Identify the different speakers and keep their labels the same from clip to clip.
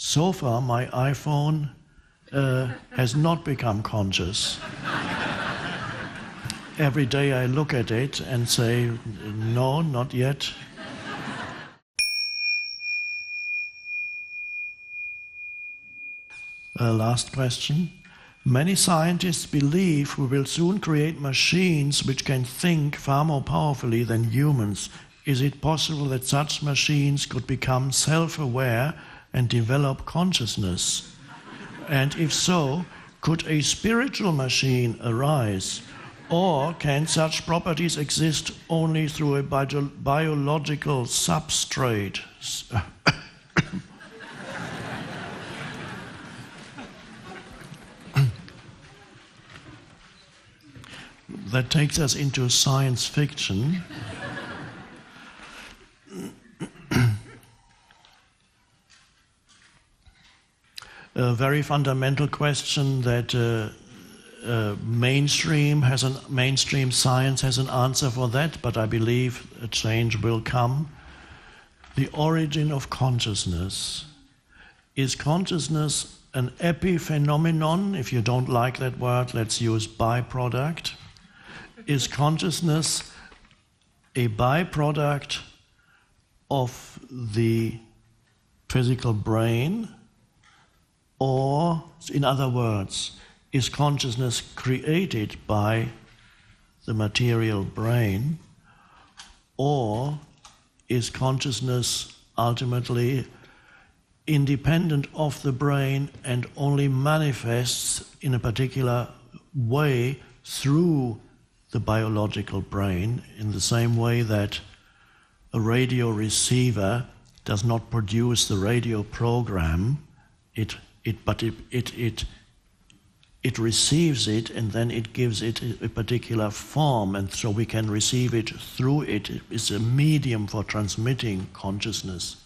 Speaker 1: So far, my iPhone has not become conscious. Every day I look at it and say, no, not yet. Last question. Many scientists believe we will soon create machines which can think far more powerfully than humans. Is it possible that such machines could become self-aware and develop consciousness? And if so, could a spiritual machine arise? Or can such properties exist only through a biological substrate? That takes us into science fiction. A very fundamental question that mainstream science has an answer for that, but I believe a change will come. The origin of consciousness. Is consciousness an epiphenomenon? If you don't like that word, let's use byproduct. Is consciousness a byproduct of the physical brain? Or, in other words, is consciousness created by the material brain? Or is consciousness ultimately independent of the brain and only manifests in a particular way through the biological brain, in the same way that a radio receiver does not produce the radio program, it receives it and then it gives it a particular form, and so we can receive it through it. It is a medium for transmitting consciousness.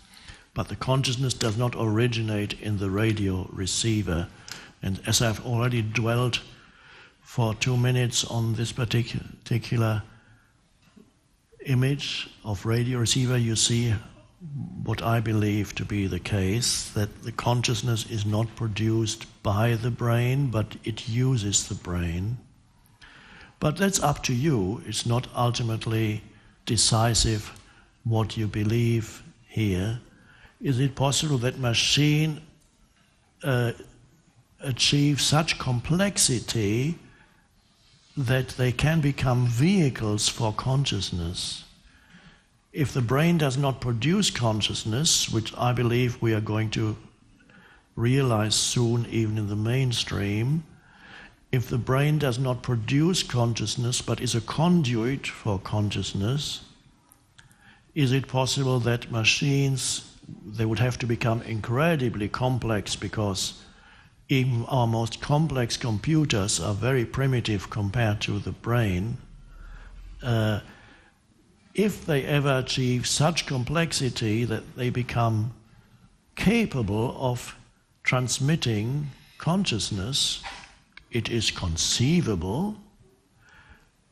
Speaker 1: But the consciousness does not originate in the radio receiver. And as I've already dwelt for 2 minutes on this particular image of radio receiver, you see what I believe to be the case, that the consciousness is not produced by the brain, but it uses the brain. But that's up to you. It's not ultimately decisive what you believe here. Is it possible that machine achieve such complexity that they can become vehicles for consciousness? If the brain does not produce consciousness, which I believe we are going to realize soon even in the mainstream, if the brain does not produce consciousness but is a conduit for consciousness, is it possible that machines, they would have to become incredibly complex, because even our most complex computers are very primitive compared to the brain. If they ever achieve such complexity that they become capable of transmitting consciousness, it is conceivable.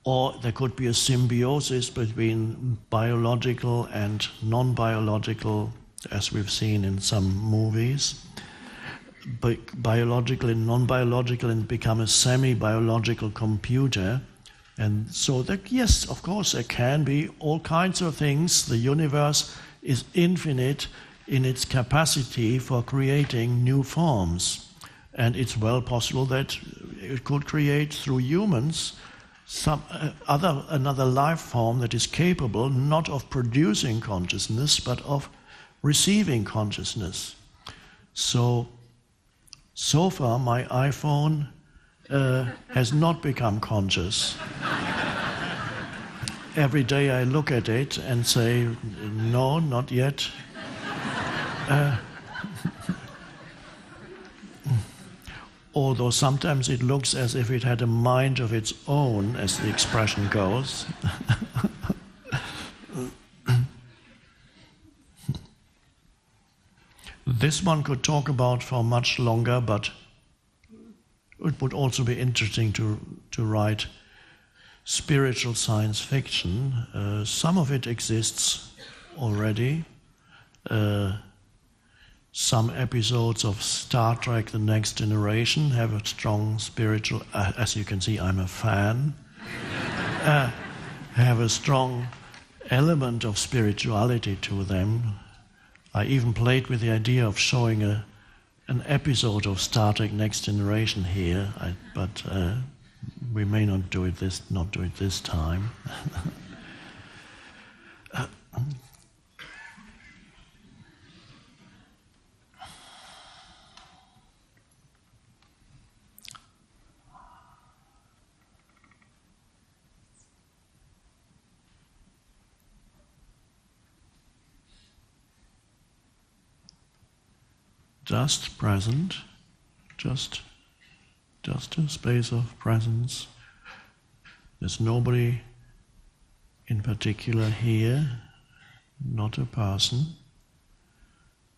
Speaker 1: Or there could be a symbiosis between biological and non-biological, as we've seen in some movies. Biological and non-biological, and become a semi-biological computer. And so that, yes, of course, there can be all kinds of things. The universe is infinite in its capacity for creating new forms. And it's well possible that it could create through humans another life form that is capable not of producing consciousness, but of receiving consciousness. So far, my iPhone has not become conscious. Every day I look at it and say, no, not yet. Although sometimes it looks as if it had a mind of its own, as the expression goes. This one could talk about for much longer, but it would also be interesting to write spiritual science fiction. Some of it exists already. some episodes of Star Trek The Next Generation have a strong spiritual, as you can see I'm a fan, have a strong element of spirituality to them. I even played with the idea of showing an episode of Star Trek Next Generation here, but we may not do it this time. Just present, just a space of presence. There's nobody in particular here, not a person,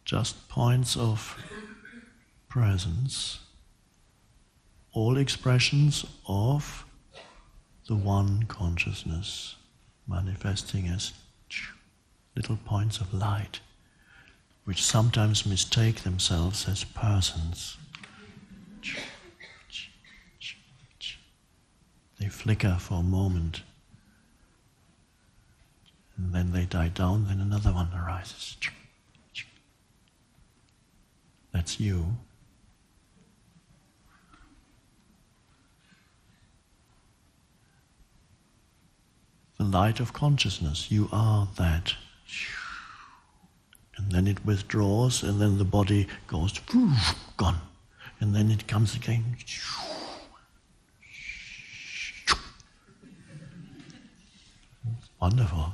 Speaker 1: just points of presence, all expressions of the one consciousness manifesting as little points of light, which sometimes mistake themselves as persons. They flicker for a moment, and then they die down, then another one arises. That's you. The light of consciousness, you are that. And then it withdraws, and then the body goes, gone. And then it comes again. Wonderful.